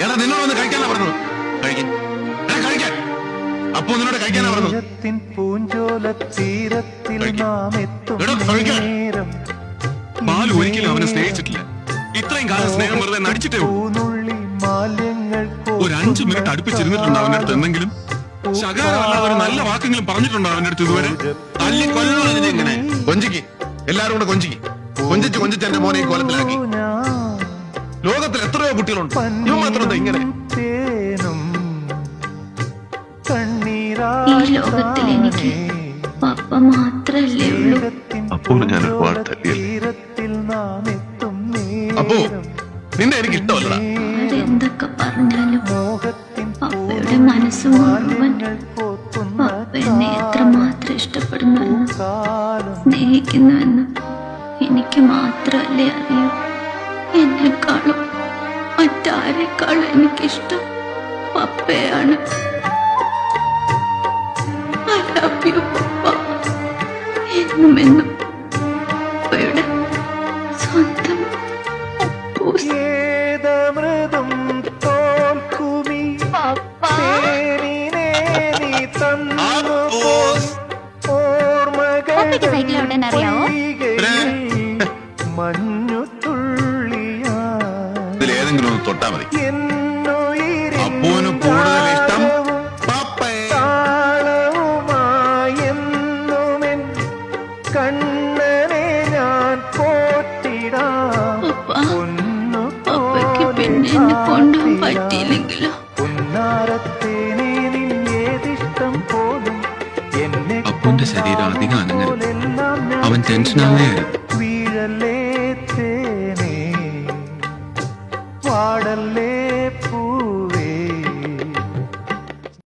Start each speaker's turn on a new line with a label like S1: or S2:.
S1: എടാ നിന്നോടൊന്ന് കഴിക്കാനാ പറഞ്ഞത്. കഴിക്കാൻ അപ്പോ നിന്നോട് കഴിക്കാനാ പറഞ്ഞത്. ബാലു ഒരിക്കലും അവനെ സ്നേഹിച്ചിട്ടില്ല. ഇത്രയും കാലം സ്നേഹം വെറുതെ നടിച്ചിട്ടേ ഉള്ളൂ. ഒരു 5 മിനിറ്റ് അടുപ്പിച്ചിരുന്നിട്ടുണ്ടോ അവന്റെ അടുത്ത് എന്തെങ്കിലും ശകാരമല്ലാതെ ഒരു നല്ല വാക്കെങ്കിലും പറഞ്ഞിട്ടുണ്ടോ അവന്റെ അടുത്ത് ഇതുവരെ? തല്ലി കൊല്ലുന്നതിന് എങ്ങനെ കൊഞ്ചിക്ക്, എല്ലാരും കൂടെ കൊഞ്ചിക്ക്. കൊഞ്ചിച്ച് എന്റെ മോനെ ഈ കോലത്തിലാക്കി. ലോകത്തിൽ എത്രയോ കുട്ടികളുണ്ട്, ഇവൻ മാത്രം ഇങ്ങനെ.
S2: ഈ ലോകത്തിൽ എനിക്ക് പപ്പ മാത്രല്ലേ ഉള്ളൂ.
S1: അപ്പോൾ ഞാൻ ഒരുപാട് തല്ലിയല്ലേ. അപ്പോ നിന്നെ എനിക്ക് ഇഷ്ടമല്ല.
S2: ആരെന്തൊക്കെ പറഞ്ഞാലും പപ്പയുടെ മനസ്സ് മുഴുവൻ പപ്പ എന്നെ എത്രമാത്രം ഇഷ്ടപ്പെടുന്നുവെന്നും സ്നേഹിക്കുന്നുവെന്നും എനിക്ക് മാത്രമല്ലേ അറിയൂ. എന്നെക്കാളും മറ്റാരെക്കാളും എനിക്കിഷ്ടം പപ്പയാണ്. I love you, പപ്പ. എന്നുമെന്നും പപ്പയുടെ സ്വന്തം സൈക്കിൾ എവിടെ അറിയാവോ?
S1: ഇതിലേതെങ്കിലും ഒന്ന് തൊട്ടാ മതി. അപ്പോന് കൂടുതൽ ഇഷ്ടം
S2: പപ്പയ്ക്ക് പിന്നെ എന്നെ കൊണ്ടുപോകാൻ പറ്റിയില്ലെങ്കിലോ?
S1: അപ്പന്റെ ശരീരം അധികം അനങ്ങരുത്. അവൻ ടെൻഷനാവേ.
S3: വാടല്ലേ പൂ